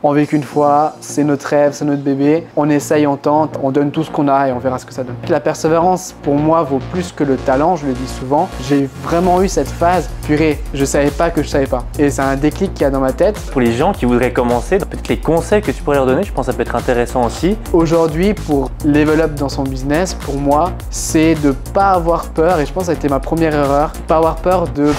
On vit qu'une fois, c'est notre rêve, c'est notre bébé. On essaye, on tente, on donne tout ce qu'on a et on verra ce que ça donne. La persévérance, pour moi, vaut plus que le talent, je le dis souvent. J'ai vraiment eu cette phase, purée, je savais pas que je savais pas. Et c'est un déclic qu'il y a dans ma tête. Pour les gens qui voudraient commencer, peut-être les conseils que tu pourrais leur donner, je pense que ça peut être intéressant aussi. Aujourd'hui, pour level up dans son business, pour moi, c'est de pas avoir peur, et je pense que ça a été ma première erreur, pas avoir peur de...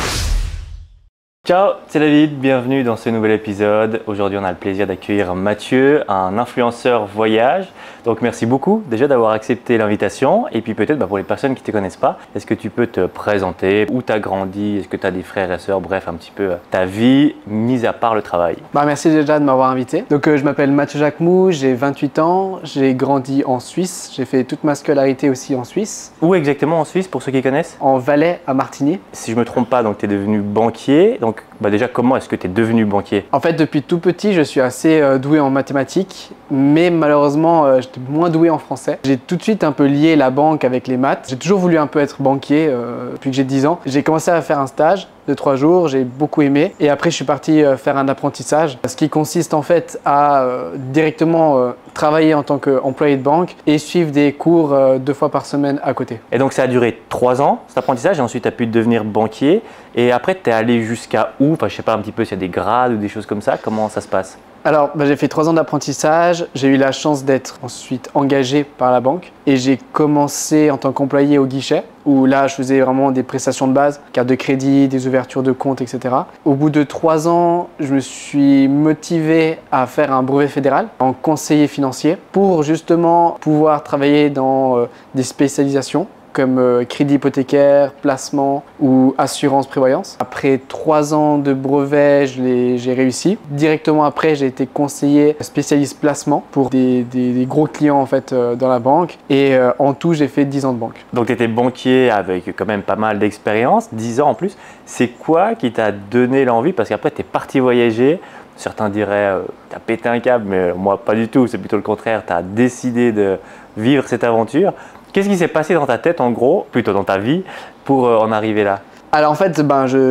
Ciao, c'est David, bienvenue dans ce nouvel épisode. Aujourd'hui, on a le plaisir d'accueillir Mathieu, un influenceur voyage. Donc merci beaucoup déjà d'avoir accepté l'invitation. Et puis peut-être pour les personnes qui ne te connaissent pas, est-ce que tu peux te présenter, où tu as grandi, est-ce que tu as des frères et sœurs, bref un petit peu ta vie, mis à part le travail. Merci déjà de m'avoir invité. Donc je m'appelle Mathieu Jacquemou, j'ai 28 ans, j'ai grandi en Suisse, j'ai fait toute ma scolarité aussi en Suisse. Où exactement en Suisse pour ceux qui connaissent? En Valais à Martigny. Si je ne me trompe pas, donc tu es devenu banquier. Donc déjà, comment est-ce que tu es devenu banquier? En fait, depuis tout petit, je suis assez doué en mathématiques, mais malheureusement, j'étais moins doué en français. J'ai tout de suite un peu lié la banque avec les maths. J'ai toujours voulu un peu être banquier depuis que j'ai 10 ans. J'ai commencé à faire un stage de 3 jours, j'ai beaucoup aimé. Et après, je suis parti faire un apprentissage, ce qui consiste en fait à directement travailler en tant qu'employé de banque et suivre des cours 2 fois par semaine à côté. Et donc, ça a duré 3 ans, cet apprentissage, et ensuite, tu as pu devenir banquier. Et après, tu es allé jusqu'à où? Enfin, je sais pas un petit peu s'il y a des grades ou des choses comme ça. Comment ça se passe? Alors, j'ai fait 3 ans d'apprentissage. J'ai eu la chance d'être ensuite engagé par la banque et j'ai commencé en tant qu'employé au guichet où là, je faisais vraiment des prestations de base, carte de crédit, des ouvertures de compte, etc. Au bout de 3 ans, je me suis motivé à faire un brevet fédéral en conseiller financier pour justement pouvoir travailler dans des spécialisations comme crédit hypothécaire, placement ou assurance prévoyance. Après 3 ans de brevet, j'ai réussi. Directement après, j'ai été conseiller spécialiste placement pour des gros clients en fait dans la banque. Et en tout, j'ai fait 10 ans de banque. Donc tu étais banquier avec quand même pas mal d'expérience, 10 ans en plus. C'est quoi qui t'a donné l'envie? Parce qu'après, tu es parti voyager. Certains diraient tu as pété un câble, mais moi pas du tout, c'est plutôt le contraire. Tu as décidé de vivre cette aventure. Qu'est-ce qui s'est passé dans ta tête en gros, plutôt dans ta vie, pour en arriver là? Alors en fait,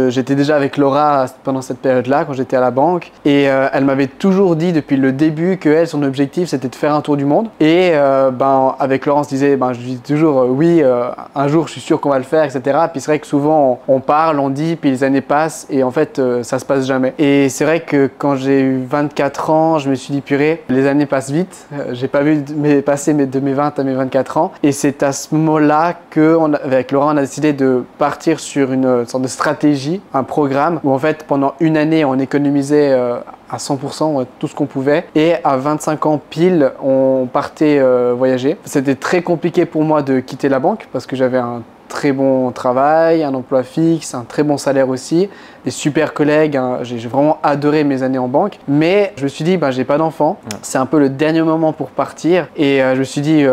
j'étais déjà avec Laura pendant cette période-là, quand j'étais à la banque. Et elle m'avait toujours dit depuis le début que elle, son objectif, c'était de faire un tour du monde. Et avec Laura, on se disait, je dis toujours oui, un jour, je suis sûr qu'on va le faire, etc. Puis c'est vrai que souvent, on parle, on dit, puis les années passent. Et en fait, ça se passe jamais. Et c'est vrai que quand j'ai eu 24 ans, je me suis dit, purée, les années passent vite. J'ai pas vu passer de mes 20 à mes 24 ans. Et c'est à ce moment-là qu'avec Laura, on a décidé de partir sur une sorte de stratégie, un programme où en fait pendant une année on économisait à 100% tout ce qu'on pouvait et à 25 ans pile on partait voyager. C'était très compliqué pour moi de quitter la banque parce que j'avais un très bon travail, un emploi fixe, un très bon salaire aussi, des super collègues, j'ai vraiment adoré mes années en banque, mais je me suis dit j'ai pas d'enfant, c'est un peu le dernier moment pour partir et je me suis dit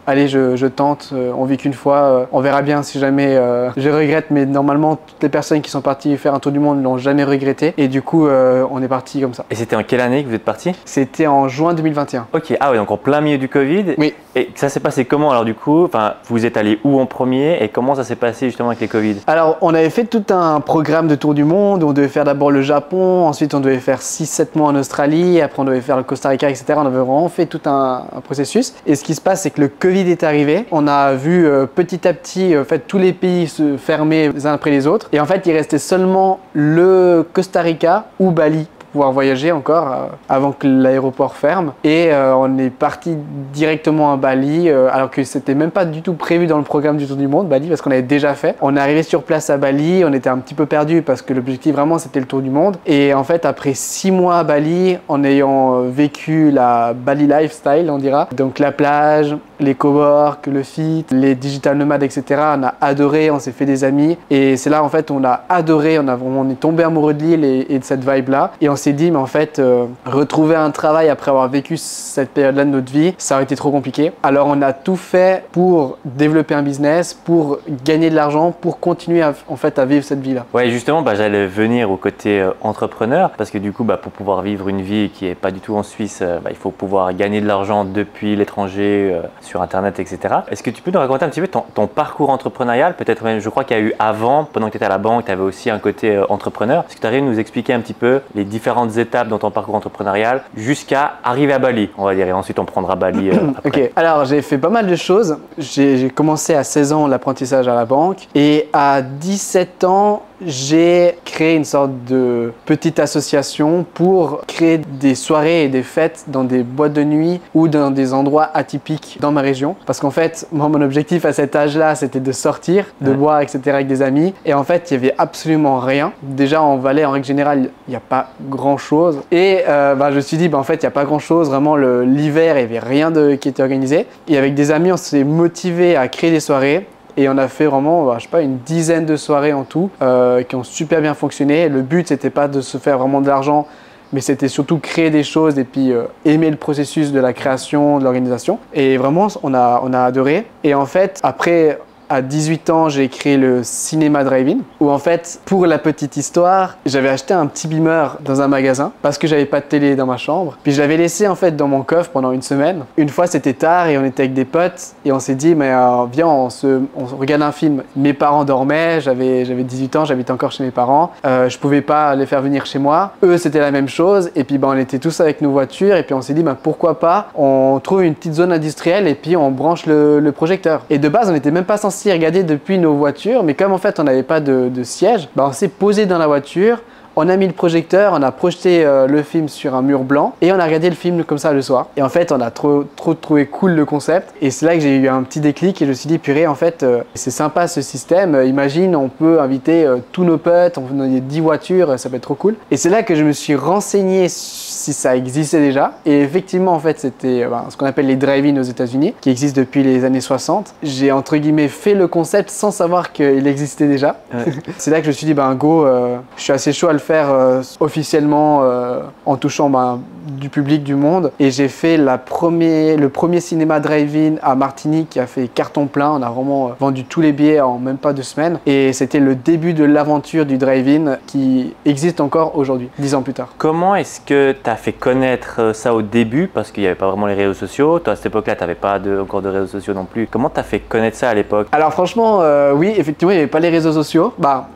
allez, je tente, on vit qu'une fois, on verra bien si jamais je regrette, mais normalement toutes les personnes qui sont parties faire un tour du monde ne l'ont jamais regretté et du coup on est parti comme ça. Et c'était en quelle année que vous êtes parti? C'était en juin 2021. Ok, ah oui, donc en plein milieu du Covid. Oui. Et ça s'est passé comment alors du coup? Enfin, vous êtes allé où en premier et comment ça s'est passé justement avec les Covid? Alors on avait fait tout un programme de tour du monde, on devait faire d'abord le Japon, ensuite on devait faire 6-7 mois en Australie, après on devait faire le Costa Rica, etc. On avait vraiment fait tout un processus et ce qui se passe c'est que le Covid est arrivé. On a vu petit à petit en fait, tous les pays se fermer les uns après les autres. Et en fait, il restait seulement le Costa Rica ou Bali pour pouvoir voyager encore avant que l'aéroport ferme. Et on est parti directement à Bali alors que c'était même pas du tout prévu dans le programme du Tour du Monde, Bali, parce qu'on avait déjà fait. On est arrivé sur place à Bali, on était un petit peu perdu parce que l'objectif vraiment c'était le Tour du Monde. Et en fait, après 6 mois à Bali, en ayant vécu la Bali lifestyle, on dira, donc la plage, les cowork, le fit, les digital nomades, etc. On a adoré, on s'est fait des amis et c'est là en fait on a adoré, on est tombé amoureux de l'île et de cette vibe là et on s'est dit mais en fait retrouver un travail après avoir vécu cette période là de notre vie, ça aurait été trop compliqué. Alors on a tout fait pour développer un business, pour gagner de l'argent, pour continuer en fait à vivre cette vie là. Ouais, justement j'allais venir au côté entrepreneur parce que du coup pour pouvoir vivre une vie qui est pas du tout en Suisse, il faut pouvoir gagner de l'argent depuis l'étranger sur internet, etc. Est-ce que tu peux nous raconter un petit peu ton parcours entrepreneurial? Peut-être même, je crois qu'il y a eu avant, pendant que tu étais à la banque, tu avais aussi un côté entrepreneur. Est-ce que tu arrives à nous expliquer un petit peu les différents différentes étapes dans ton parcours entrepreneurial jusqu'à arriver à Bali, on va dire, et ensuite on prendra Bali après. Ok, alors j'ai fait pas mal de choses. J'ai commencé à 16 ans l'apprentissage à la banque et à 17 ans, j'ai créé une sorte de petite association pour créer des soirées et des fêtes dans des boîtes de nuit ou dans des endroits atypiques dans ma région. Parce qu'en fait, moi, mon objectif à cet âge-là, c'était de sortir, de boire, etc. avec des amis. Et en fait, il n'y avait absolument rien. Déjà, en Valais, en règle générale, il n'y a pas grand-chose. Et je me suis dit, en fait, il n'y a pas grand-chose. Vraiment, l'hiver, il n'y avait rien qui était organisé. Et avec des amis, on s'est motivés à créer des soirées. Et on a fait vraiment, je sais pas, une dizaine de soirées en tout qui ont super bien fonctionné. Le but, c'était pas de se faire vraiment de l'argent, mais c'était surtout créer des choses et puis aimer le processus de la création, de l'organisation. Et vraiment, on a adoré. Et en fait, après, à 18 ans, j'ai créé le cinéma drive-in où en fait, pour la petite histoire, j'avais acheté un petit beamer dans un magasin parce que j'avais pas de télé dans ma chambre. Puis je l'avais laissé en fait dans mon coffre pendant une semaine. Une fois, c'était tard et on était avec des potes et on s'est dit mais viens, on regarde un film. Mes parents dormaient, j'avais 18 ans, j'habitais encore chez mes parents. Je pouvais pas les faire venir chez moi. Eux, c'était la même chose et puis on était tous avec nos voitures et puis on s'est dit pourquoi pas on trouve une petite zone industrielle et puis on branche le projecteur. Et de base, on n'était même pas censé regarder depuis nos voitures, mais comme en fait on n'avait pas de siège, on s'est posé dans la voiture, on a mis le projecteur, on a projeté le film sur un mur blanc et on a regardé le film comme ça le soir. Et en fait on a trop trouvé cool le concept et c'est là que j'ai eu un petit déclic et je me suis dit purée en fait c'est sympa ce système, imagine on peut inviter tous nos potes, on peut donner 10 voitures, ça peut être trop cool. Et c'est là que je me suis renseigné si ça existait déjà et effectivement en fait c'était ce qu'on appelle les drive-in aux États-Unis qui existent depuis les années 60. J'ai entre guillemets fait le concept sans savoir qu'il existait déjà. Ouais. C'est là que je me suis dit go, je suis assez chaud à le faire officiellement en touchant du public du monde et j'ai fait le premier cinéma drive-in à Martinique qui a fait carton plein. On a vraiment vendu tous les billets en même pas 2 semaines et c'était le début de l'aventure du drive-in qui existe encore aujourd'hui, 10 ans plus tard. Comment est-ce que tu as fait connaître ça au début parce qu'il n'y avait pas vraiment les réseaux sociaux? Toi à cette époque-là tu n'avais pas encore de réseaux sociaux non plus. Comment tu as fait connaître ça à l'époque? Alors franchement oui, effectivement il n'y avait pas les réseaux sociaux.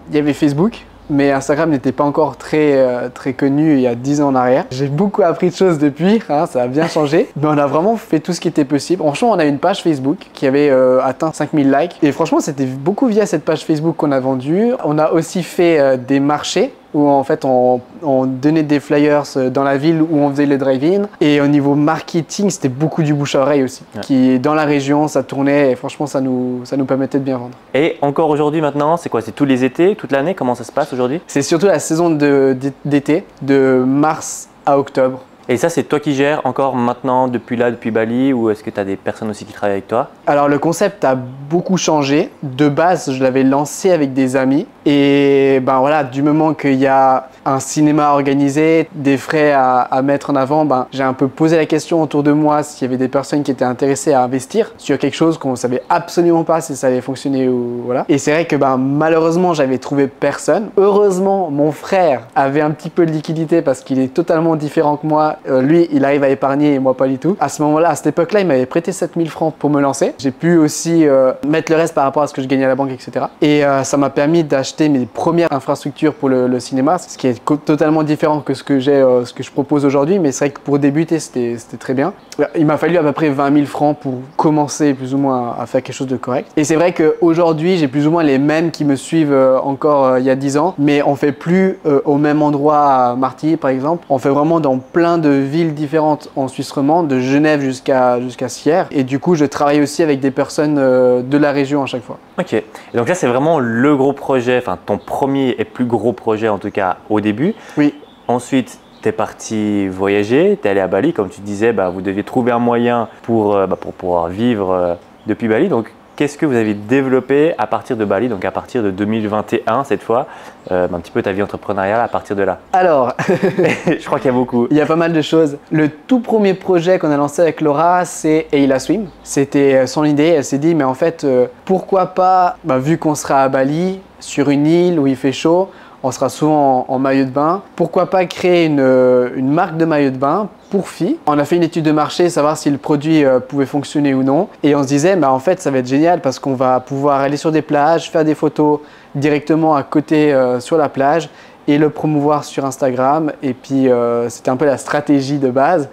Il y avait Facebook. Mais Instagram n'était pas encore très connu il y a 10 ans en arrière. J'ai beaucoup appris de choses depuis, ça a bien changé. Mais on a vraiment fait tout ce qui était possible. Franchement, on a une page Facebook qui avait atteint 5000 likes. Et franchement, c'était beaucoup via cette page Facebook qu'on a vendu. On a aussi fait des marchés où en fait on donnait des flyers dans la ville où on faisait le drive-in. Et au niveau marketing, c'était beaucoup du bouche à oreille aussi. Ouais. Qui dans la région, ça tournait et franchement, ça nous permettait de bien vendre. Et encore aujourd'hui maintenant, c'est quoi? C'est tous les étés, toute l'année? Comment ça se passe aujourd'hui? C'est surtout la saison d'été, de mars à octobre. Et ça, c'est toi qui gères encore maintenant, depuis Bali, ou est-ce que tu as des personnes aussi qui travaillent avec toi? Alors le concept a beaucoup changé. De base, je l'avais lancé avec des amis. Et voilà, du moment qu'il y a un cinéma organisé, des frais à mettre en avant, j'ai un peu posé la question autour de moi s'il y avait des personnes qui étaient intéressées à investir sur quelque chose qu'on ne savait absolument pas si ça allait fonctionner ou voilà. Et c'est vrai que malheureusement, j'avais trouvé personne. Heureusement, mon frère avait un petit peu de liquidité parce qu'il est totalement différent que moi. Lui, il arrive à épargner et moi pas du tout. À ce moment-là, à cette époque-là, il m'avait prêté 7000 francs pour me lancer. J'ai pu aussi mettre le reste par rapport à ce que je gagnais à la banque, etc. Et ça m'a permis d'acheter mes premières infrastructures pour le cinéma, ce qui est totalement différent que ce que je propose aujourd'hui. Mais c'est vrai que pour débuter, c'était très bien. Il m'a fallu à peu près 20 000 francs pour commencer plus ou moins à faire quelque chose de correct. Et c'est vrai qu'aujourd'hui, j'ai plus ou moins les mêmes qui me suivent encore il y a 10 ans. Mais on fait plus au même endroit à Martilly, par exemple. On fait vraiment dans plein de villes différentes en Suisse romande, de Genève jusqu'à Sierre. Et du coup, je travaille aussi avec des personnes de la région à chaque fois. Ok. Et donc là, c'est vraiment le gros projet, enfin ton premier et plus gros projet en tout cas au début. Oui. Ensuite, tu es parti voyager, tu es allé à Bali. Comme tu disais, vous deviez trouver un moyen pour pouvoir vivre depuis Bali. Donc, qu'est-ce que vous avez développé à partir de Bali, donc à partir de 2021 cette fois, un petit peu ta vie entrepreneuriale à partir de là? Alors, je crois qu'il y a beaucoup. Il y a pas mal de choses. Le tout premier projet qu'on a lancé avec Laura, c'est Eila Swim. C'était son idée, elle s'est dit mais en fait pourquoi pas, vu qu'on sera à Bali, sur une île où il fait chaud, on sera souvent en maillot de bain. Pourquoi pas créer une marque de maillot de bain pour filles? On a fait une étude de marché, savoir si le produit pouvait fonctionner ou non. Et on se disait, en fait, ça va être génial parce qu'on va pouvoir aller sur des plages, faire des photos directement à côté sur la plage et le promouvoir sur Instagram. Et puis c'était un peu la stratégie de base.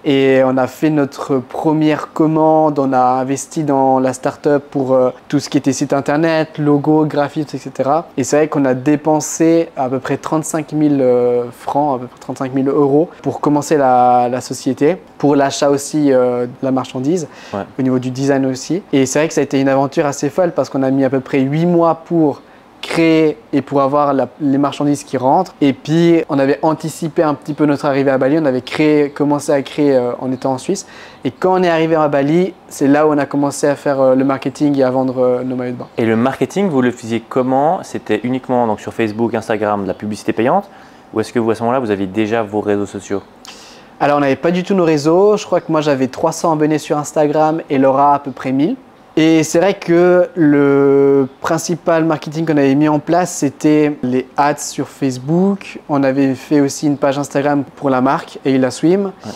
Et on a fait notre première commande, on a investi dans la startup pour tout ce qui était site internet, logo, graphisme, etc. Et c'est vrai qu'on a dépensé à peu près 35 000 francs, à peu près 35 000 euros pour commencer la société, pour l'achat aussi de la marchandise, au niveau du design aussi. Et c'est vrai que ça a été une aventure assez folle parce qu'on a mis à peu près 8 mois pour créer et pour avoir les marchandises qui rentrent. Et puis on avait anticipé un petit peu notre arrivée à Bali, on avait commencé à créer en étant en Suisse. Et quand on est arrivé à Bali, c'est là où on a commencé à faire le marketing et à vendre nos maillots de bain. Et le marketing, vous le faisiez comment? C'était uniquement donc, sur Facebook, Instagram, de la publicité payante? Ou est-ce que vous, à ce moment-là, vous aviez déjà vos réseaux sociaux? Alors on n'avait pas du tout nos réseaux. Je crois que moi j'avais 300 abonnés sur Instagram et Laura à peu près 1000. Et c'est vrai que le principal marketing qu'on avait mis en place, c'était les ads sur Facebook. On avait fait aussi une page Instagram pour la marque, Eila Swim. Ouais.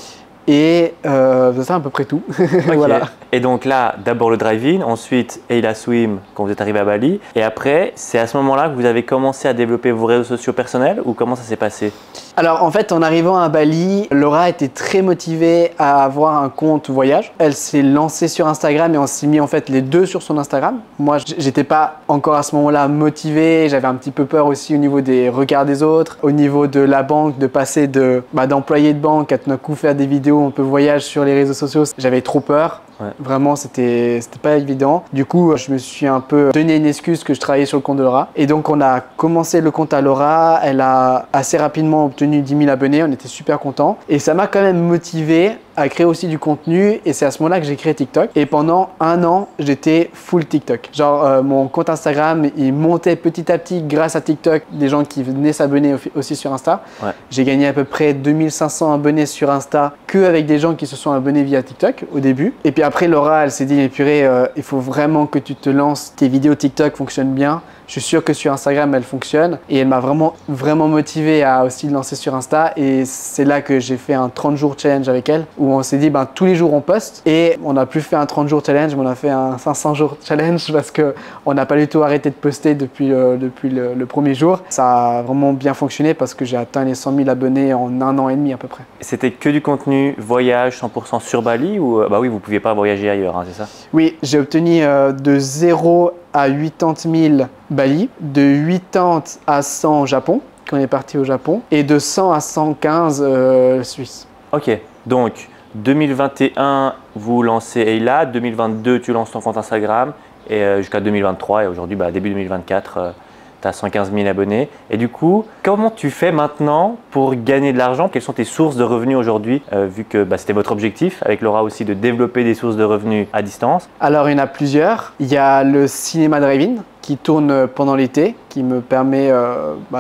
Et c'est à peu près tout. Okay. Voilà. Et donc là, d'abord le drive-in, ensuite Eila Swim quand vous êtes arrivé à Bali. Et après, c'est à ce moment-là que vous avez commencé à développer vos réseaux sociaux personnels ou comment ça s'est passé? Alors en fait, en arrivant à Bali, Laura était très motivée à avoir un compte voyage. Elle s'est lancée sur Instagram et on s'est mis en fait les deux sur son Instagram. Moi, j'étais pas encore à ce moment-là motivé. J'avais un petit peu peur aussi au niveau des regards des autres, au niveau de la banque, de passer d'employé de banque à tout d'un coup faire des vidéos un peu voyage sur les réseaux sociaux. J'avais trop peur. Ouais. Vraiment, c'était pas évident. Du coup, je me suis un peu donné une excuse que je travaillais sur le compte de Laura. Et donc, on a commencé le compte à Laura. Elle a assez rapidement obtenu 10 000 abonnés. On était super contents. Et ça m'a quand même motivé à créer aussi du contenu. Et c'est à ce moment-là que j'ai créé TikTok. Et pendant un an, j'étais full TikTok. Genre, mon compte Instagram, il montait petit à petit grâce à TikTok. Des gens qui venaient s'abonner aussi sur Insta. Ouais. J'ai gagné à peu près 2500 abonnés sur Insta qu'avec des gens qui se sont abonnés via TikTok au début. Et puis après, Laura, elle s'est dit, mais purée, il faut vraiment que tu te lances. Tes vidéos TikTok fonctionnent bien. Je suis sûr que sur Instagram, elle fonctionne. Et elle m'a vraiment motivé à aussi le lancer sur Insta. Et c'est là que j'ai fait un 30 jours challenge avec elle, où on s'est dit, tous les jours on poste. Et on n'a plus fait un 30 jours challenge, mais on a fait un 500 jours challenge parce qu'on n'a pas du tout arrêté de poster depuis le premier jour. Ça a vraiment bien fonctionné parce que j'ai atteint les 100 000 abonnés en un an et demi à peu près. C'était que du contenu voyage 100% sur Bali ou bah oui, vous ne pouviez pas voyager ailleurs, hein, c'est ça? Oui, j'ai obtenu de 0 à 80 000 Bali, de 80 à 100 Japon, quand on est parti au Japon, et de 100 à 115 Suisse. Ok, donc 2021, vous lancez Eila, 2022, tu lances ton compte Instagram, et jusqu'à 2023, et aujourd'hui, début 2024, tu as 115 000 abonnés. Et du coup, comment tu fais maintenant pour gagner de l'argent? Quelles sont tes sources de revenus aujourd'hui, vu que c'était votre objectif, avec Laura aussi, de développer des sources de revenus à distance? Alors, il y en a plusieurs. Il y a le cinéma drive-in qui tourne pendant l'été, qui me permet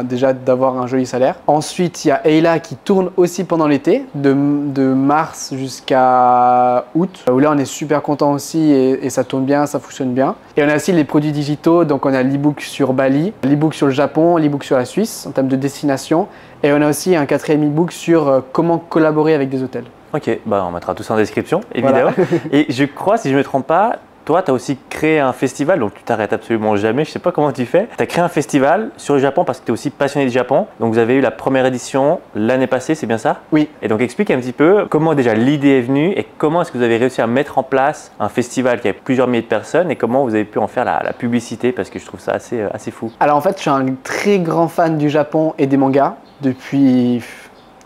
déjà d'avoir un joli salaire. Ensuite, il y a Eila qui tourne aussi pendant l'été, de mars jusqu'à août, où là on est super content aussi et ça tourne bien, ça fonctionne bien. Et on a aussi les produits digitaux, donc on a l'e-book sur Bali, l'e-book sur le Japon, l'e-book sur la Suisse en termes de destination. Et on a aussi un 4e e-book sur comment collaborer avec des hôtels. Ok, on mettra tout ça en description, évidemment. Voilà. Et je crois, si je ne me trompe pas, toi, tu as aussi créé un festival, donc tu t'arrêtes absolument jamais, je ne sais pas comment tu fais. Tu as créé un festival sur le Japon parce que tu es aussi passionné du Japon. Donc vous avez eu la première édition l'année passée, c'est bien ça? Oui. Et donc explique un petit peu comment déjà l'idée est venue et comment est-ce que vous avez réussi à mettre en place un festival qui avait plusieurs milliers de personnes et comment vous avez pu en faire la publicité parce que je trouve ça assez fou. Alors en fait, je suis un très grand fan du Japon et des mangas depuis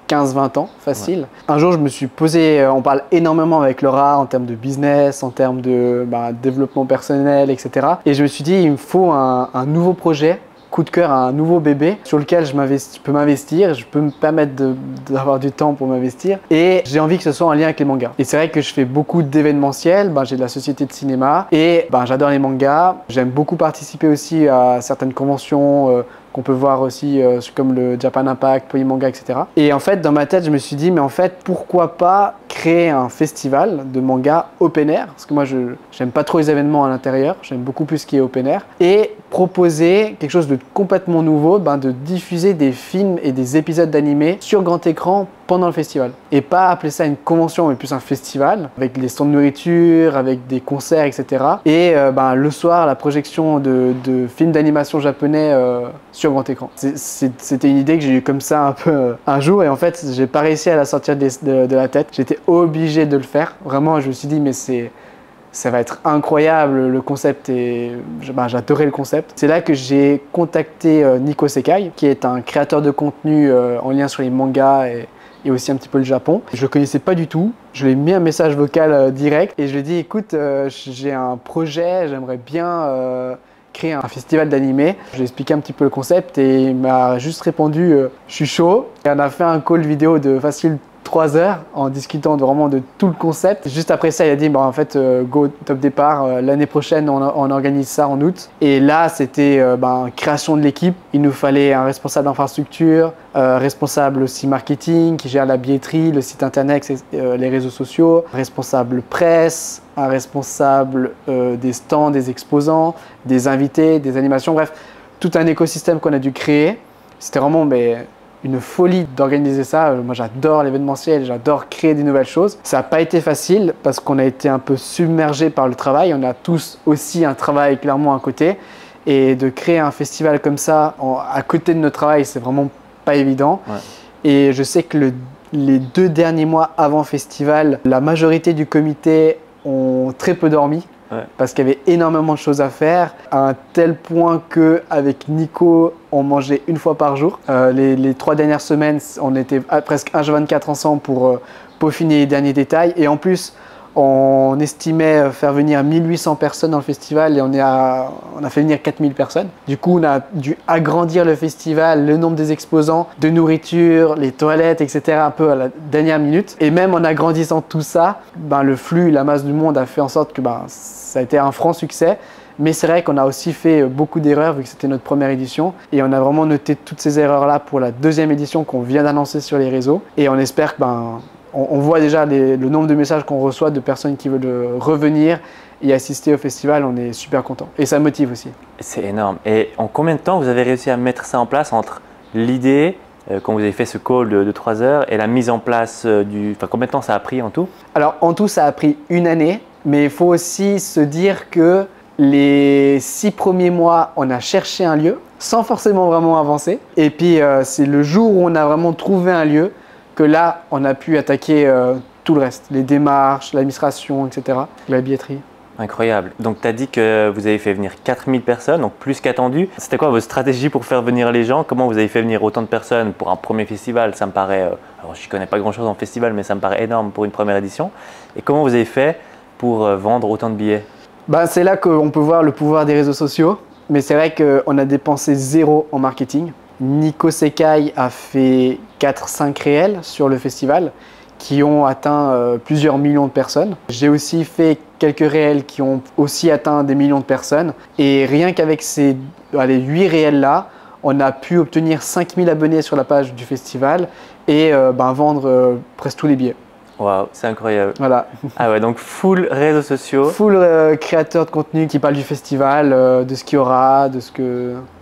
15-20 ans, facile. Ouais. Un jour, je me suis posé, on parle énormément avec Laura en termes de business, en termes de développement personnel, etc. Et je me suis dit, il me faut un nouveau projet, coup de cœur, un nouveau bébé sur lequel je peux m'investir, je peux me permettre d'avoir du temps pour m'investir. Et j'ai envie que ce soit en lien avec les mangas. Et c'est vrai que je fais beaucoup d'événementiels, j'ai de la société de cinéma et j'adore les mangas. J'aime beaucoup participer aussi à certaines conventions, qu'on peut voir aussi comme le Japan Impact, Polymanga, etc. Et en fait, dans ma tête, je me suis dit, mais en fait, pourquoi pas créer un festival de manga open air? Parce que moi, j'aime pas trop les événements à l'intérieur, j'aime beaucoup plus ce qui est open air. Et proposer quelque chose de complètement nouveau, de diffuser des films et des épisodes d'animé sur grand écran pendant le festival. Et pas appeler ça une convention, mais plus un festival, avec des stands de nourriture, avec des concerts, etc. Et le soir, la projection de films d'animation japonais sur grand écran. C'était une idée que j'ai eue comme ça un peu un jour, et en fait, j'ai pas réussi à la sortir de la tête. J'étais obligé de le faire. Vraiment, je me suis dit, mais ça va être incroyable, le concept, et j'adorais le concept. C'est là que j'ai contacté Nico Sekai, qui est un créateur de contenu en lien sur les mangas et aussi un petit peu le Japon. Je le connaissais pas du tout. Je lui ai mis un message vocal direct et je lui ai dit, écoute, j'ai un projet, j'aimerais bien créer un festival d'animé. Je lui ai expliqué un petit peu le concept et il m'a juste répondu, je suis chaud. Et on a fait un call vidéo de facile 3 heures en discutant vraiment de tout le concept. Juste après ça, il a dit en fait, go, top départ, l'année prochaine on organise ça en août. Et là, c'était création de l'équipe. Il nous fallait un responsable d'infrastructure, responsable aussi marketing qui gère la billetterie, le site internet, les réseaux sociaux, responsable presse, un responsable des stands, des exposants, des invités, des animations, bref, tout un écosystème qu'on a dû créer. C'était vraiment une folie d'organiser ça. Moi, j'adore l'événementiel, j'adore créer des nouvelles choses. Ça n'a pas été facile parce qu'on a été un peu submergé par le travail. On a tous aussi un travail clairement à côté. Et de créer un festival comme ça, à côté de notre travail, c'est vraiment pas évident. Ouais. Et je sais que les 2 derniers mois avant festival, la majorité du comité ont très peu dormi. Ouais. Parce qu'il y avait énormément de choses à faire, à un tel point qu'avec Nico, on mangeait 1 fois par jour. Les 3 dernières semaines, on était presque H24 ensemble pour peaufiner les derniers détails. Et en plus, on estimait faire venir 1800 personnes dans le festival et on a fait venir 4000 personnes. Du coup, on a dû agrandir le festival, le nombre des exposants, de nourriture, les toilettes, etc. un peu à la dernière minute. Et même en agrandissant tout ça, le flux, la masse du monde a fait en sorte que ça a été un franc succès. Mais c'est vrai qu'on a aussi fait beaucoup d'erreurs vu que c'était notre première édition. Et on a vraiment noté toutes ces erreurs-là pour la 2e édition qu'on vient d'annoncer sur les réseaux. Et on espère que on voit déjà le nombre de messages qu'on reçoit de personnes qui veulent revenir et assister au festival. On est super contents. Et ça motive aussi. C'est énorme. Et en combien de temps vous avez réussi à mettre ça en place entre l'idée, quand vous avez fait ce call de 3 heures, et la mise en place combien de temps ça a pris en tout? Alors en tout, ça a pris 1 année. Mais il faut aussi se dire que les 6 premiers mois, on a cherché un lieu sans forcément vraiment avancer. Et puis, c'est le jour où on a vraiment trouvé un lieu que là, on a pu attaquer tout le reste, les démarches, l'administration, etc., la billetterie. Incroyable. Donc, tu as dit que vous avez fait venir 4000 personnes, donc plus qu'attendu. C'était quoi votre stratégie pour faire venir les gens? Comment vous avez fait venir autant de personnes pour un premier festival? Ça me paraît, alors je ne connais pas grand-chose en festival, mais ça me paraît énorme pour une première édition. Et comment vous avez fait pour vendre autant de billets? C'est là qu'on peut voir le pouvoir des réseaux sociaux. Mais c'est vrai qu'on a dépensé 0 en marketing. Nico Sekai a fait 4-5 réels sur le festival qui ont atteint plusieurs millions de personnes. J'ai aussi fait quelques réels qui ont aussi atteint des millions de personnes. Et rien qu'avec ces 8 réels-là, on a pu obtenir 5000 abonnés sur la page du festival et vendre presque tous les billets. Waouh, c'est incroyable. Voilà. Ah ouais, donc full réseaux sociaux. Full créateur de contenu qui parle du festival, de ce qu'il y aura, de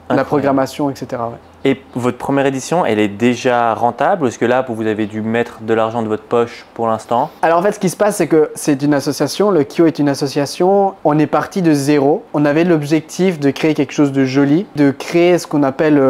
la programmation, etc. Ouais. Et votre première édition, elle est déjà rentable ou est-ce que là, vous avez dû mettre de l'argent de votre poche pour l'instant? Alors en fait, ce qui se passe, c'est que c'est une association, le Kyo est une association, on est parti de 0. On avait l'objectif de créer quelque chose de joli, de créer ce qu'on appelle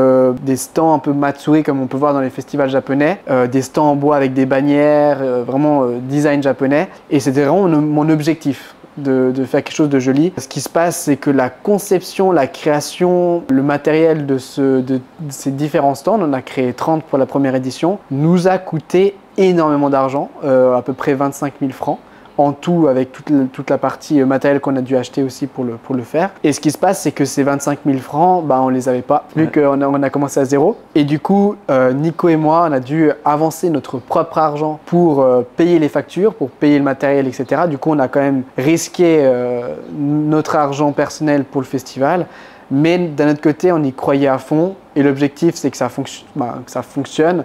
des stands un peu matsuri comme on peut voir dans les festivals japonais, des stands en bois avec des bannières, vraiment design japonais. Et c'était vraiment mon objectif. De faire quelque chose de joli. Ce qui se passe, c'est que la conception, la création, le matériel de ces différents stands, on a créé 30 pour la première édition, nous a coûté énormément d'argent, à peu près 25 000 francs. En tout, avec toute la partie matérielle qu'on a dû acheter aussi pour le faire. Et ce qui se passe, c'est que ces 25 000 francs, on les avait pas, vu qu'on a commencé à 0. Et du coup, Nico et moi, on a dû avancer notre propre argent pour payer les factures, pour payer le matériel, etc. Du coup, on a quand même risqué notre argent personnel pour le festival. Mais d'un autre côté, on y croyait à fond. Et l'objectif, c'est que ça fonctionne.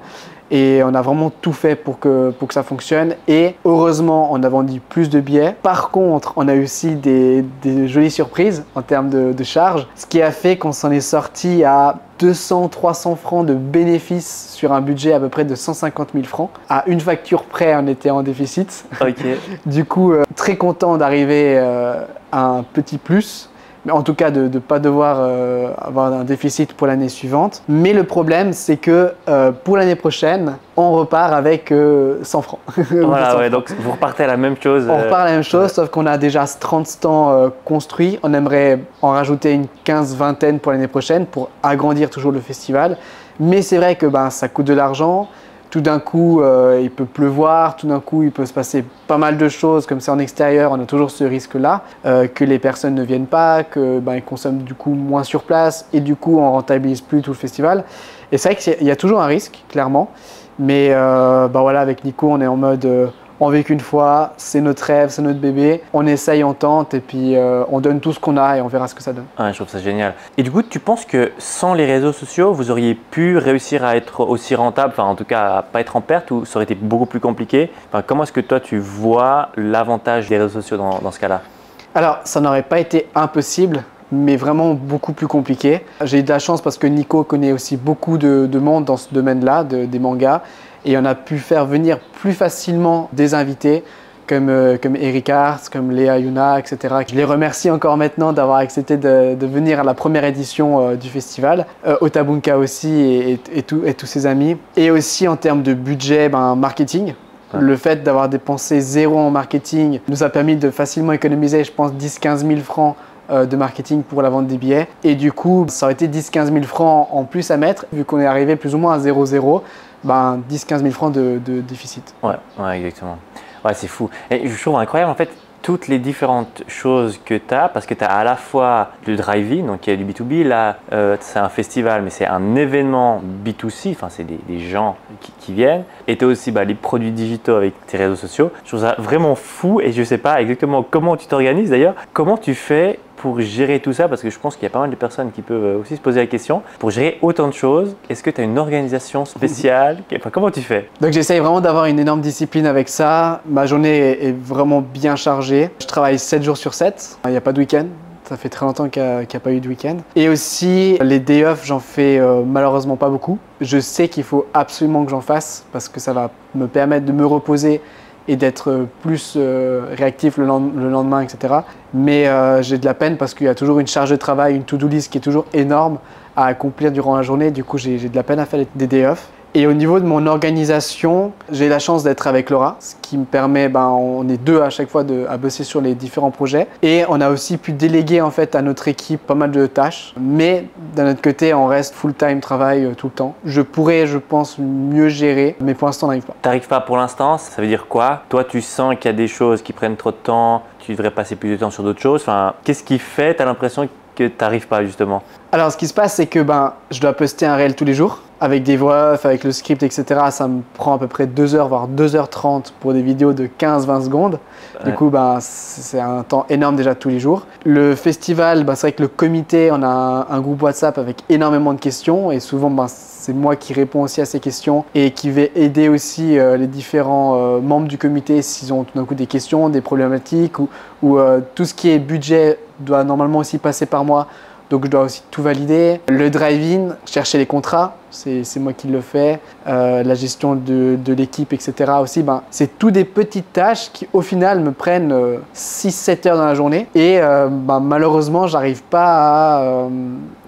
et on a vraiment tout fait pour que ça fonctionne. Et heureusement, on a vendu plus de billets. Par contre, on a eu aussi des jolies surprises en termes de charges, ce qui a fait qu'on s'en est sorti à 200-300 francs de bénéfices sur un budget à peu près de 150 000 francs. À une facture près, on était en déficit. Ok. Du coup, très content d'arriver à un petit plus. Mais en tout cas, de ne pas devoir avoir un déficit pour l'année suivante. Mais le problème, c'est que pour l'année prochaine, on repart avec 100 francs. Voilà, ouais, donc vous repartez à la même chose. On repart à la même chose, sauf qu'on a déjà 30 stands construits. On aimerait en rajouter une 15-20 pour l'année prochaine pour agrandir toujours le festival. Mais c'est vrai que ça coûte de l'argent. Tout d'un coup, il peut pleuvoir, tout d'un coup, il peut se passer pas mal de choses. Comme c'est en extérieur, on a toujours ce risque-là, que les personnes ne viennent pas, qu'ils consomment du coup moins sur place et du coup, on rentabilise plus tout le festival. Et c'est vrai qu'il y a toujours un risque, clairement. Mais voilà, avec Nico, on est en mode on vit qu'une fois, c'est notre rêve, c'est notre bébé. On essaye, on tente et puis on donne tout ce qu'on a et on verra ce que ça donne. Ouais, je trouve ça génial. Et du coup, tu penses que sans les réseaux sociaux, vous auriez pu réussir à être aussi rentable, enfin en tout cas à pas être en perte, ou ça aurait été beaucoup plus compliqué? Enfin, comment est-ce que toi tu vois l'avantage des réseaux sociaux dans ce cas-là? Alors, ça n'aurait pas été impossible, mais vraiment beaucoup plus compliqué. J'ai eu de la chance parce que Nico connaît aussi beaucoup de monde dans ce domaine-là, des mangas. Et on a pu faire venir plus facilement des invités comme Eric Hart, comme Léa Yuna, etc. Je les remercie encore maintenant d'avoir accepté de venir à la première édition du festival. Otabunka aussi et tous ses amis. Et aussi en termes de budget marketing. Ouais. Le fait d'avoir dépensé zéro en marketing nous a permis de facilement économiser, je pense, 10-15 000 francs de marketing pour la vente des billets. Et du coup, ça aurait été 10-15 000 francs en plus à mettre, vu qu'on est arrivé plus ou moins à 0-0. 10-15 000 francs de déficit. Ouais, exactement. Ouais, c'est fou. Et je trouve incroyable en fait toutes les différentes choses que tu as, parce que tu as à la fois le drive-in, donc il y a du B2B, là c'est un festival, mais c'est un événement B2C, enfin c'est des gens qui viennent, et tu as aussi les produits digitaux avec tes réseaux sociaux. Je trouve ça vraiment fou et je ne sais pas exactement comment tu t'organises d'ailleurs, comment tu fais pour gérer tout ça, parce que je pense qu'il y a pas mal de personnes qui peuvent aussi se poser la question, pour gérer autant de choses, est-ce que tu as une organisation spéciale? Enfin, comment tu fais? Donc j'essaye vraiment d'avoir une énorme discipline avec ça. Ma journée est vraiment bien chargée. Je travaille 7 jours sur 7, il n'y a pas de week-end. Ça fait très longtemps qu'il n'y a pas eu de week-end. Et aussi, les day off, j'en fais malheureusement pas beaucoup. Je sais qu'il faut absolument que j'en fasse parce que ça va me permettre de me reposer et d'être plus réactif le lendemain, etc. Mais j'ai de la peine parce qu'il y a toujours une charge de travail, une to-do list qui est toujours énorme à accomplir durant la journée. Du coup, j'ai de la peine à faire des day off. Et au niveau de mon organisation, j'ai la chance d'être avec Laura, ce qui me permet, on est deux à chaque fois à bosser sur les différents projets. Et on a aussi pu déléguer en fait à notre équipe pas mal de tâches. Mais d'un autre côté, on reste full-time travail tout le temps. Je pourrais, je pense, mieux gérer, mais pour l'instant, on n'arrive pas. T'arrives pas pour l'instant, ça veut dire quoi? Toi, tu sens qu'il y a des choses qui prennent trop de temps, tu devrais passer plus de temps sur d'autres choses. Enfin, qu'est-ce qui fait, tu as l'impression que tu n'arrives pas justement? Alors, ce qui se passe, c'est que je dois poster un réel tous les jours. Avec des voix off, avec le script, etc. Ça me prend à peu près 2 heures, voire 2h30 pour des vidéos de 15-20 secondes. Ouais. Du coup, c'est un temps énorme déjà tous les jours. Le festival, c'est vrai que le comité, on a un groupe WhatsApp avec énormément de questions. Et souvent, c'est moi qui réponds aussi à ces questions et qui vais aider aussi les différents membres du comité s'ils ont tout d'un coup des questions, des problématiques ou tout ce qui est budget doit normalement aussi passer par moi. Donc je dois aussi tout valider. Le drive-in, chercher les contrats, c'est moi qui le fais. La gestion de l'équipe, etc. aussi, c'est tout des petites tâches qui au final me prennent 6-7 heures dans la journée. Et malheureusement, j'arrive pas à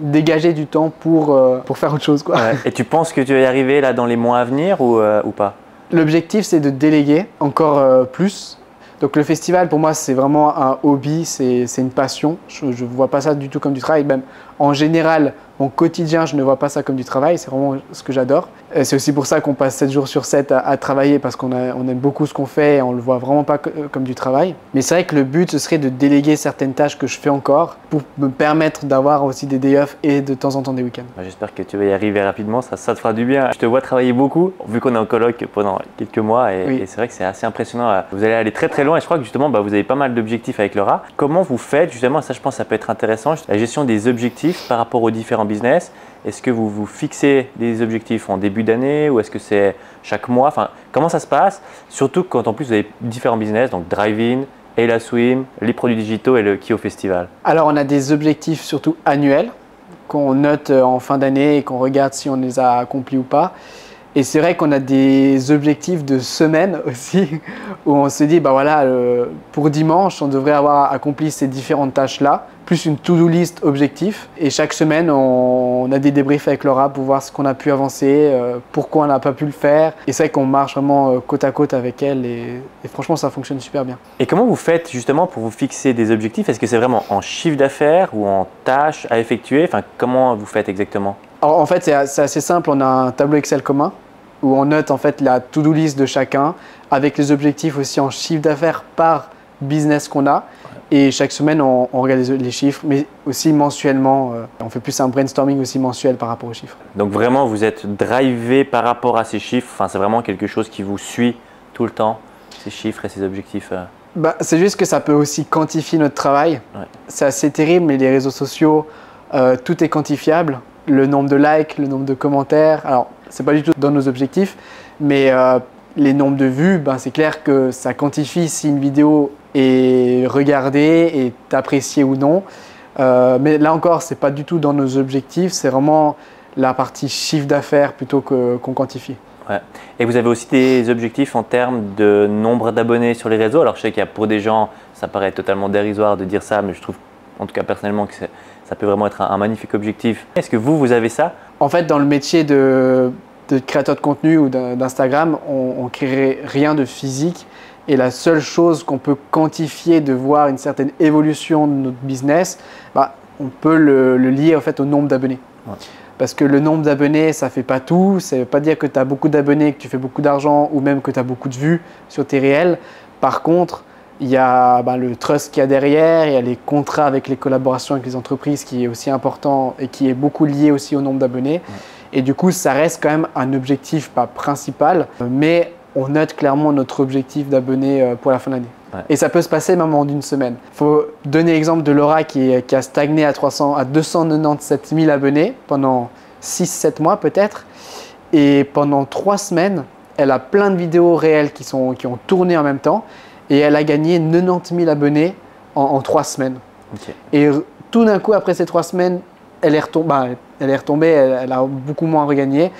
dégager du temps pour faire autre chose, quoi. Ouais. Et tu penses que tu vas y arriver là dans les mois à venir ou pas? L'objectif, c'est de déléguer encore plus. Donc le festival, pour moi, c'est vraiment un hobby, c'est une passion. Je ne vois pas ça du tout comme du travail. Même en général, mon quotidien, je ne vois pas ça comme du travail. C'est vraiment ce que j'adore. C'est aussi pour ça qu'on passe 7 jours sur 7 à travailler parce qu'on aime beaucoup ce qu'on fait et on ne le voit vraiment pas comme du travail. Mais c'est vrai que le but, ce serait de déléguer certaines tâches que je fais encore pour me permettre d'avoir aussi des day off et de temps en temps des week-ends. J'espère que tu vas y arriver rapidement, ça te fera du bien. Je te vois travailler beaucoup, vu qu'on est en coloc pendant quelques mois et c'est vrai que c'est assez impressionnant. Vous allez aller très très loin et je crois que justement, vous avez pas mal d'objectifs avec Laura. Comment vous faites justement, ça je pense que ça peut être intéressant, la gestion des objectifs par rapport aux différents business. Est-ce que vous vous fixez des objectifs en début d'année ou est-ce que c'est chaque mois? Enfin, comment ça se passe? Surtout quand en plus vous avez différents business, donc Drive-In, Ella Swim, les produits digitaux et le Kio Festival. Alors, on a des objectifs surtout annuels qu'on note en fin d'année et qu'on regarde si on les a accomplis ou pas. Et c'est vrai qu'on a des objectifs de semaine aussi, où on se dit, bah voilà, pour dimanche, on devrait avoir accompli ces différentes tâches-là, plus une to-do list objectif. Et chaque semaine, on a des débriefs avec Laura pour voir ce qu'on a pu avancer, pourquoi on n'a pas pu le faire. Et c'est vrai qu'on marche vraiment côte à côte avec elle et franchement, ça fonctionne super bien. Et comment vous faites justement pour vous fixer des objectifs? Est-ce que c'est vraiment en chiffre d'affaires ou en tâches à effectuer? Enfin, comment vous faites exactement? Alors, en fait, c'est assez simple, on a un tableau Excel commun, où on note en fait la to-do list de chacun avec les objectifs aussi en chiffre d'affaires par business qu'on a. Et chaque semaine, on regarde les chiffres, mais aussi mensuellement. On fait plus un brainstorming aussi mensuel par rapport aux chiffres. Donc vraiment, vous êtes drivé par rapport à ces chiffres. Enfin, c'est vraiment quelque chose qui vous suit tout le temps, ces chiffres et ces objectifs. Bah, c'est juste que ça peut aussi quantifier notre travail. Ouais. C'est assez terrible, mais les réseaux sociaux, tout est quantifiable. Le nombre de likes, le nombre de commentaires. Alors, c'est pas du tout dans nos objectifs, mais les nombres de vues, ben, c'est clair que ça quantifie si une vidéo est regardée, est appréciée ou non. Mais là encore, c'est pas du tout dans nos objectifs, c'est vraiment la partie chiffre d'affaires plutôt qu'on quantifie. Ouais. Et vous avez aussi des objectifs en termes de nombre d'abonnés sur les réseaux. Alors, je sais qu'il y a pour des gens, ça paraît totalement dérisoire de dire ça, mais je trouve, en tout cas personnellement, que ça peut vraiment être un magnifique objectif. Est-ce que vous avez ça? En fait, dans le métier de créateur de contenu ou d'Instagram, on ne crée rien de physique. Et la seule chose qu'on peut quantifier de voir une certaine évolution de notre business, bah, on peut le lier en fait, au nombre d'abonnés. Ouais. Parce que le nombre d'abonnés, ça ne fait pas tout. Ça ne veut pas dire que tu as beaucoup d'abonnés, que tu fais beaucoup d'argent ou même que tu as beaucoup de vues sur tes réels. Par contre, il y a le trust qu'il y a derrière, il y a les contrats avec les collaborations avec les entreprises qui est aussi important et qui est beaucoup lié aussi au nombre d'abonnés. Ouais. Et du coup, ça reste quand même un objectif, pas principal, mais on note clairement notre objectif d'abonnés pour la fin de l'année. Ouais. Et ça peut se passer même en une semaine. Il faut donner l'exemple de Laura qui a stagné à 297 000 abonnés pendant 6-7 mois peut-être. Et pendant 3 semaines, elle a plein de vidéos réelles qui ont tourné en même temps. Et elle a gagné 90 000 abonnés en 3 semaines. Okay. Et tout d'un coup, après ces 3 semaines, elle est retombée, elle a beaucoup moins regagné.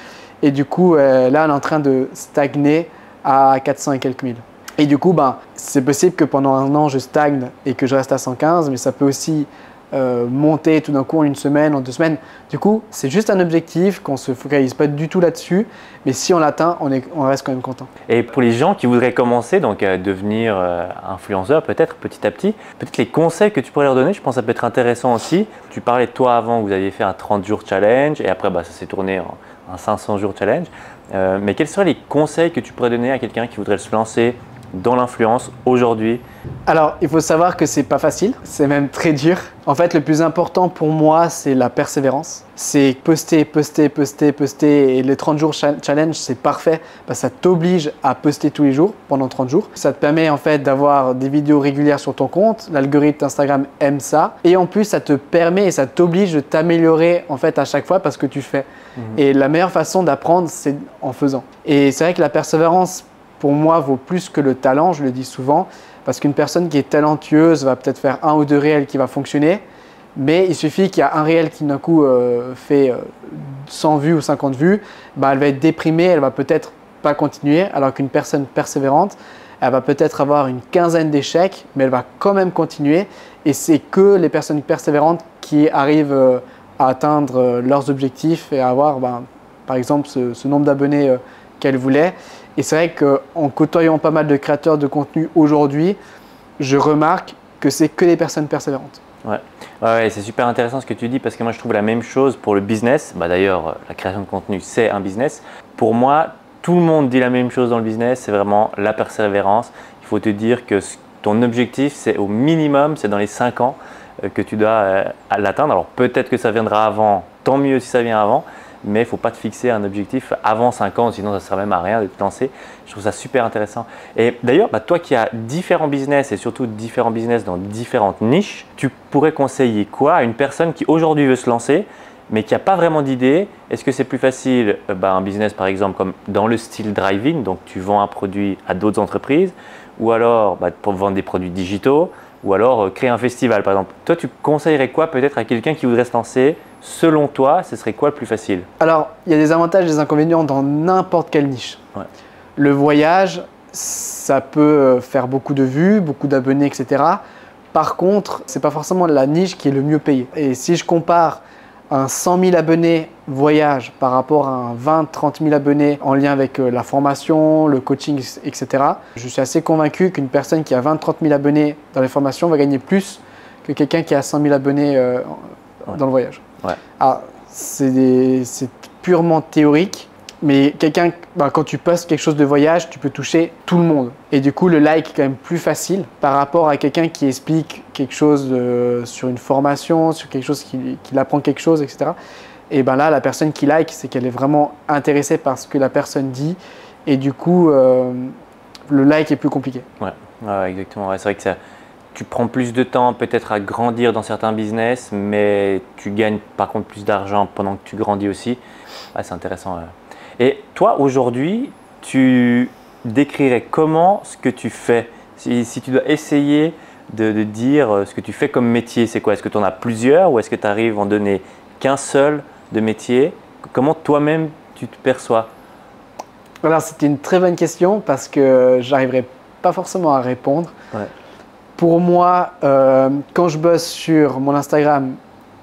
Et du coup, là, elle est en train de stagner à 400 et quelques mille. Et du coup, c'est possible que pendant un an, je stagne et que je reste à 115, mais ça peut aussi monter tout d'un coup en une semaine, en 2 semaines. Du coup, c'est juste un objectif qu'on ne se focalise pas du tout là-dessus, mais si on l'atteint, on reste quand même content. Et pour les gens qui voudraient commencer, donc à devenir influenceur peut-être petit à petit, peut-être les conseils que tu pourrais leur donner, je pense que ça peut être intéressant aussi. Tu parlais de toi avant, vous aviez fait un 30 jours challenge et après ça s'est tourné en un 500 jours challenge. Mais quels seraient les conseils que tu pourrais donner à quelqu'un qui voudrait se lancer dans l'influence aujourd'hui? Alors, il faut savoir que c'est pas facile, c'est même très dur. En fait, le plus important pour moi, c'est la persévérance. C'est poster, poster, poster, poster. Et les 30 jours challenge, c'est parfait. Ça t'oblige à poster tous les jours pendant 30 jours. Ça te permet en fait d'avoir des vidéos régulières sur ton compte. L'algorithme d'Instagram aime ça. Et en plus, ça te permet et ça t'oblige de t'améliorer en fait à chaque fois parce que tu fais. Et la meilleure façon d'apprendre, c'est en faisant. Et c'est vrai que la persévérance, pour moi, vaut plus que le talent, je le dis souvent, parce qu'une personne qui est talentueuse va peut-être faire 1 ou 2 réels qui va fonctionner, mais il suffit qu'il y a un réel qui d'un coup fait 100 vues ou 50 vues, elle va être déprimée, elle va peut-être pas continuer, alors qu'une personne persévérante, elle va peut-être avoir une quinzaine d'échecs, mais elle va quand même continuer, et c'est que les personnes persévérantes qui arrivent à atteindre leurs objectifs et à avoir, par exemple, ce nombre d'abonnés qu'elles voulaient. Et c'est vrai qu'en côtoyant pas mal de créateurs de contenu aujourd'hui, je remarque que c'est que des personnes persévérantes. Ouais, c'est super intéressant ce que tu dis parce que moi je trouve la même chose pour le business. D'ailleurs, la création de contenu, c'est un business. Pour moi, tout le monde dit la même chose dans le business, c'est vraiment la persévérance. Il faut te dire que ton objectif, c'est au minimum, c'est dans les 5 ans que tu dois l'atteindre. Alors peut-être que ça viendra avant, tant mieux si ça vient avant. Mais il ne faut pas te fixer un objectif avant 5 ans, sinon ça ne sert même à rien de te lancer. Je trouve ça super intéressant. Et d'ailleurs, toi qui as différents business et surtout différents business dans différentes niches, tu pourrais conseiller quoi à une personne qui aujourd'hui veut se lancer mais qui n'a pas vraiment d'idée, est-ce que c'est plus facile un business par exemple comme dans le style drive-in, donc tu vends un produit à d'autres entreprises, ou alors pour vendre des produits digitaux, ou alors créer un festival par exemple. Toi, tu conseillerais quoi peut-être à quelqu'un qui voudrait se lancer? Selon toi, ce serait quoi le plus facile? Alors, il y a des avantages et des inconvénients dans n'importe quelle niche. Ouais. Le voyage, ça peut faire beaucoup de vues, beaucoup d'abonnés, etc. Par contre, ce n'est pas forcément la niche qui est le mieux payée. Et si je compare un 100 000 abonnés voyage par rapport à un 20-30 000 abonnés en lien avec la formation, le coaching, etc., je suis assez convaincu qu'une personne qui a 20-30 000 abonnés dans les formations va gagner plus que quelqu'un qui a 100 000 abonnés dans le voyage. Ouais. Alors, c'est purement théorique, mais quand tu postes quelque chose de voyage, tu peux toucher tout le monde. Et du coup, le like est quand même plus facile par rapport à quelqu'un qui explique quelque chose sur une formation, sur quelque chose qu'il apprend quelque chose, etc. Et là, la personne qui like, c'est qu'elle est vraiment intéressée par ce que la personne dit. Et du coup, le like est plus compliqué. Ouais, exactement. Ouais, c'est vrai que tu prends plus de temps peut-être à grandir dans certains business, mais tu gagnes par contre plus d'argent pendant que tu grandis aussi. Ouais, c'est intéressant. Ouais. Et toi, aujourd'hui, tu décrirais comment ce que tu fais? Si tu dois essayer de dire ce que tu fais comme métier, c'est quoi? Est-ce que tu en as plusieurs ou est-ce que tu arrives à en donner qu'un seul de métier? Comment toi-même tu te perçois? Alors, c'était une très bonne question parce que j'arriverai pas forcément à répondre. Ouais. Pour moi, quand je bosse sur mon Instagram,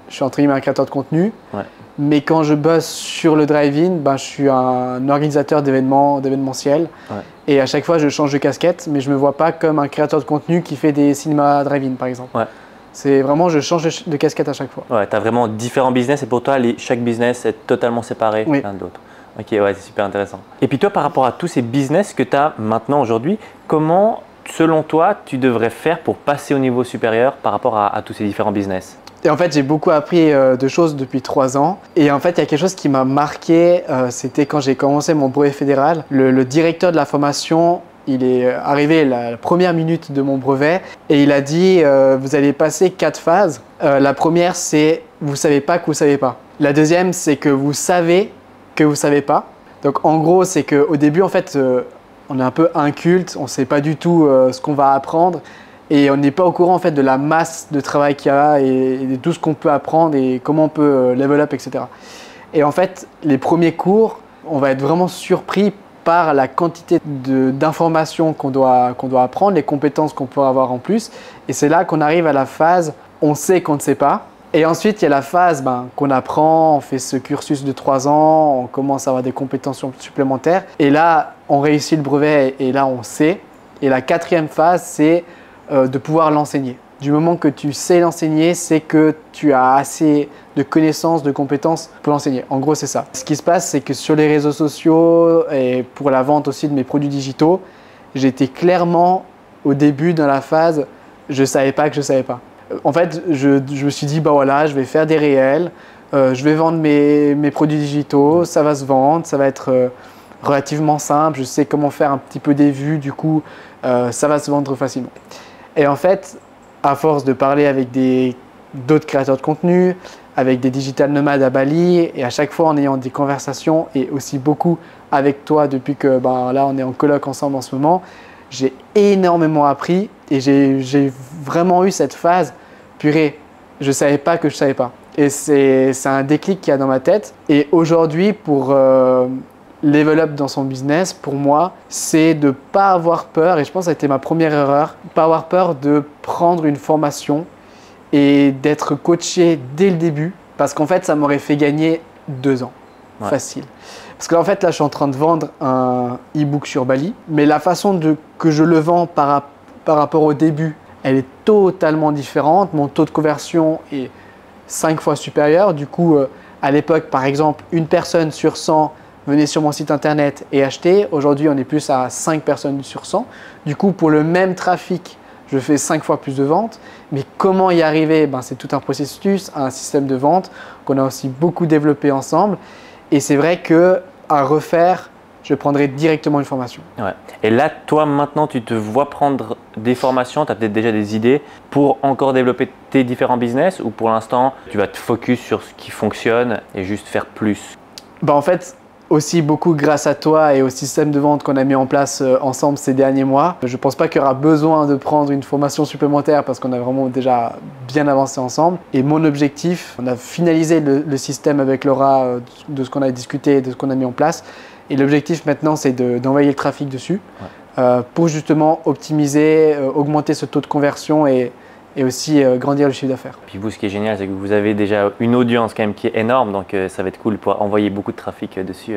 je suis entre guillemets un créateur de contenu. Ouais. Mais quand je bosse sur le drive-in, je suis un organisateur d'événementiels. Ouais. Et à chaque fois, je change de casquette, mais je ne me vois pas comme un créateur de contenu qui fait des cinémas drive-in, par exemple. Ouais. C'est vraiment, je change de casquette à chaque fois. Ouais, tu as vraiment différents business et pour toi, chaque business est totalement séparé l'un de l'autre. Ok, ouais, c'est super intéressant. Et puis toi, par rapport à tous ces business que tu as maintenant aujourd'hui, comment, selon toi, tu devrais faire pour passer au niveau supérieur par rapport à tous ces différents business? Et en fait, j'ai beaucoup appris de choses depuis 3 ans. Et en fait, il y a quelque chose qui m'a marqué, c'était quand j'ai commencé mon brevet fédéral. Le directeur de la formation, il est arrivé la première minute de mon brevet et il a dit vous allez passer 4 phases. La première, c'est vous ne savez pas que vous ne savez pas. La deuxième, c'est que vous savez que vous ne savez pas. Donc en gros, c'est qu'au début, en fait, on est un peu inculte, on ne sait pas du tout ce qu'on va apprendre. Et on n'est pas au courant en fait de la masse de travail qu'il y a et de tout ce qu'on peut apprendre et comment on peut level up, etc. Et en fait, les premiers cours, on va être vraiment surpris par la quantité d'informations qu'on doit apprendre, les compétences qu'on peut avoir en plus. Et c'est là qu'on arrive à la phase on sait qu'on ne sait pas. Et ensuite, il y a la phase qu'on apprend, on fait ce cursus de 3 ans, on commence à avoir des compétences supplémentaires. Et là, on réussit le brevet et là, on sait. Et la 4e phase, c'est de pouvoir l'enseigner. Du moment que tu sais l'enseigner, c'est que tu as assez de connaissances, de compétences pour l'enseigner. En gros, c'est ça. Ce qui se passe, c'est que sur les réseaux sociaux et pour la vente aussi de mes produits digitaux, j'étais clairement au début dans la phase je ne savais pas que je ne savais pas. En fait, je me suis dit, voilà, je vais faire des réels, je vais vendre mes produits digitaux, ça va se vendre, ça va être relativement simple, je sais comment faire un petit peu des vues, du coup, ça va se vendre facilement. Et en fait, à force de parler avec d'autres créateurs de contenu, avec des digital nomades à Bali, et à chaque fois en ayant des conversations, et aussi beaucoup avec toi depuis que là on est en coloc ensemble en ce moment, j'ai énormément appris et j'ai vraiment eu cette phase, purée, je ne savais pas que je ne savais pas. Et c'est un déclic qu'il y a dans ma tête. Et aujourd'hui, pour level up dans son business, pour moi, c'est de ne pas avoir peur, et je pense que ça a été ma première erreur, pas avoir peur de prendre une formation et d'être coaché dès le début, parce qu'en fait, ça m'aurait fait gagner 2 ans, facile. Parce qu'en fait, là, je suis en train de vendre un e-book sur Bali, mais la façon que je le vends par rapport au début, elle est totalement différente. Mon taux de conversion est 5 fois supérieur. Du coup, à l'époque, par exemple, une personne sur 100 venait sur mon site internet et achetait. Aujourd'hui, on est plus à 5 personnes sur 100. Du coup, pour le même trafic, je fais 5 fois plus de ventes. Mais comment y arriver? C'est tout un processus, un système de vente qu'on a aussi beaucoup développé ensemble. Et c'est vrai qu'à refaire, je prendrai directement une formation. Ouais. Et là, toi, maintenant, tu te vois prendre des formations, tu as peut-être déjà des idées pour encore développer tes différents business ou pour l'instant, tu vas te focus sur ce qui fonctionne et juste faire plus? En fait, aussi beaucoup grâce à toi et au système de vente qu'on a mis en place ensemble ces derniers mois. Je ne pense pas qu'il y aura besoin de prendre une formation supplémentaire parce qu'on a vraiment déjà bien avancé ensemble. Et mon objectif, on a finalisé le système avec Laura de ce qu'on a discuté, de ce qu'on a mis en place. Et l'objectif maintenant, c'est d'envoyer le trafic dessus pour justement optimiser, augmenter ce taux de conversion et aussi grandir le chiffre d'affaires. Puis vous, ce qui est génial, c'est que vous avez déjà une audience quand même qui est énorme, donc ça va être cool pour envoyer beaucoup de trafic dessus.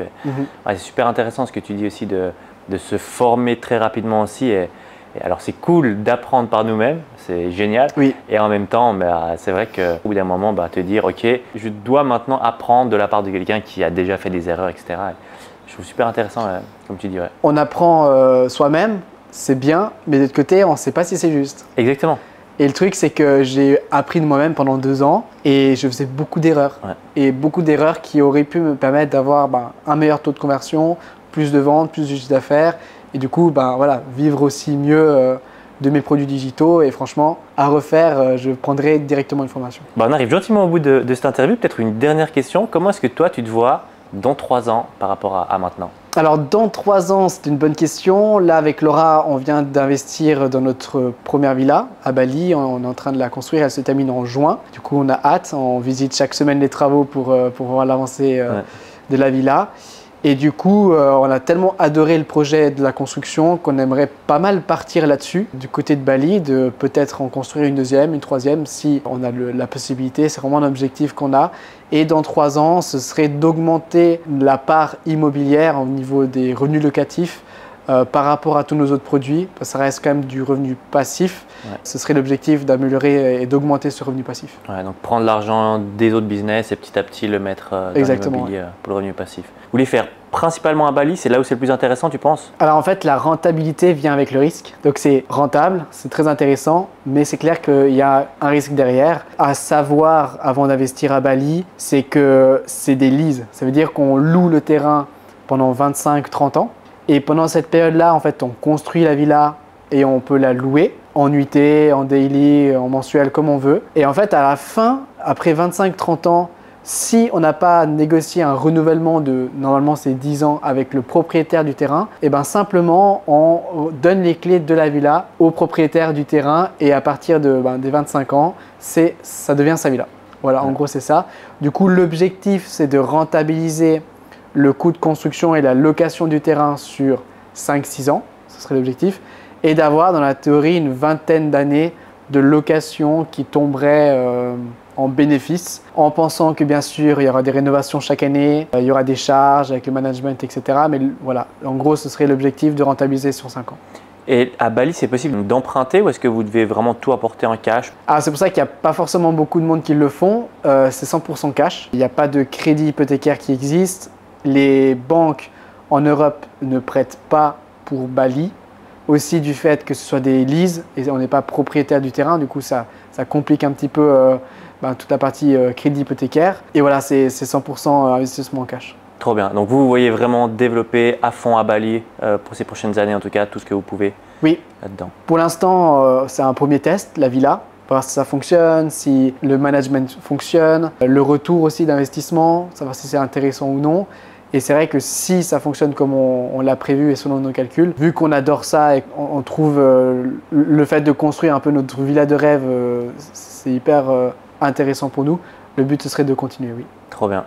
C'est super intéressant ce que tu dis aussi de se former très rapidement aussi. Et alors c'est cool d'apprendre par nous-mêmes, c'est génial. Oui. Et en même temps, c'est vrai qu'au bout d'un moment, te dire, ok, je dois maintenant apprendre de la part de quelqu'un qui a déjà fait des erreurs, etc. Je trouve super intéressant, comme tu dis. Ouais. On apprend soi-même, c'est bien, mais de l'autre côté, on ne sait pas si c'est juste. Exactement. Et le truc, c'est que j'ai appris de moi-même pendant 2 ans et je faisais beaucoup d'erreurs. Ouais. Et beaucoup d'erreurs qui auraient pu me permettre d'avoir un meilleur taux de conversion, plus de ventes, plus de chiffre d'affaires. Et du coup, vivre aussi mieux de mes produits digitaux. Et franchement, à refaire, je prendrai directement une formation. On arrive gentiment au bout de cette interview. Peut-être une dernière question. Comment est-ce que toi, tu te vois dans 3 ans par rapport à maintenant? Alors, dans 3 ans, c'est une bonne question. Là, avec Laura, on vient d'investir dans notre première villa à Bali. On est en train de la construire. Elle se termine en juin. Du coup, on a hâte. On visite chaque semaine les travaux pour voir l'avancée de la villa. Et du coup, on a tellement adoré le projet de la construction qu'on aimerait pas mal partir là-dessus, du côté de Bali, de peut-être en construire une deuxième, une troisième, si on a la possibilité. C'est vraiment un objectif qu'on a. Et dans 3 ans, ce serait d'augmenter la part immobilière au niveau des revenus locatifs par rapport à tous nos autres produits. Ça reste quand même du revenu passif. Ouais. Ce serait l'objectif d'améliorer et d'augmenter ce revenu passif. Ouais, donc prendre l'argent des autres business et petit à petit le mettre dans l'immobilier pour le revenu passif. Vous voulez faire principalement à Bali, c'est là où c'est le plus intéressant, tu penses? Alors en fait, la rentabilité vient avec le risque. Donc c'est rentable, c'est très intéressant, mais c'est clair qu'il y a un risque derrière. À savoir, avant d'investir à Bali, c'est que c'est des leases. Ça veut dire qu'on loue le terrain pendant 25-30 ans. Et pendant cette période-là, en fait, on construit la villa et on peut la louer en nuitée, en daily, en mensuel, comme on veut. Et en fait, à la fin, après 25-30 ans, si on n'a pas négocié un renouvellement de, normalement c'est 10 ans, avec le propriétaire du terrain, et ben simplement on donne les clés de la villa au propriétaire du terrain et à partir des 25 ans, ça devient sa villa. Voilà, en gros c'est ça. Du coup, l'objectif c'est de rentabiliser le coût de construction et la location du terrain sur 5-6 ans, ce serait l'objectif, et d'avoir dans la théorie une vingtaine d'années de location qui tomberait en bénéfice, en pensant que bien sûr il y aura des rénovations chaque année, il y aura des charges avec le management, etc. Mais voilà, en gros ce serait l'objectif de rentabiliser sur 5 ans. Et à Bali, c'est possible d'emprunter ou est-ce que vous devez vraiment tout apporter en cash? C'est pour ça qu'il n'y a pas forcément beaucoup de monde qui le font, c'est 100% cash. Il n'y a pas de crédit hypothécaire qui existe. Les banques en Europe ne prêtent pas pour Bali, aussi du fait que ce soit des leases et on n'est pas propriétaire du terrain, du coup ça complique un petit peu toute la partie crédit hypothécaire. Et voilà, c'est 100% investissement en cash. Trop bien. Donc vous voyez vraiment développer à fond à Bali pour ces prochaines années, en tout cas, tout ce que vous pouvez là-dedans. Pour l'instant, c'est un premier test, la villa. Voir si ça fonctionne, si le management fonctionne, le retour aussi d'investissement, savoir si c'est intéressant ou non. Et c'est vrai que si ça fonctionne comme on l'a prévu et selon nos calculs, vu qu'on adore ça et qu'on trouve le fait de construire un peu notre villa de rêve, c'est hyper intéressant pour nous, le but ce serait de continuer, oui. Trop bien.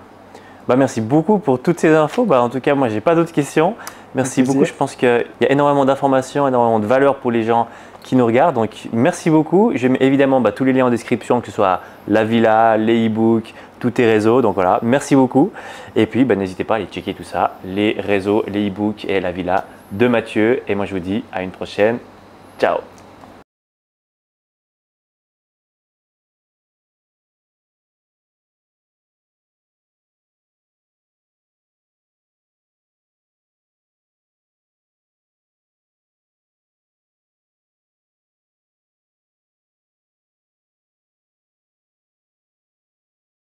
Merci beaucoup pour toutes ces infos. En tout cas, moi, j'ai pas d'autres questions. Merci beaucoup. Je pense qu'il y a énormément d'informations, énormément de valeur pour les gens qui nous regardent. Donc, merci beaucoup. Je mets évidemment tous les liens en description, que ce soit la villa, les e-books, tous tes réseaux. Donc voilà, merci beaucoup. Et puis, n'hésitez pas à aller checker tout ça, les réseaux, les e-books et la villa de Mathieu. Et moi, je vous dis à une prochaine. Ciao.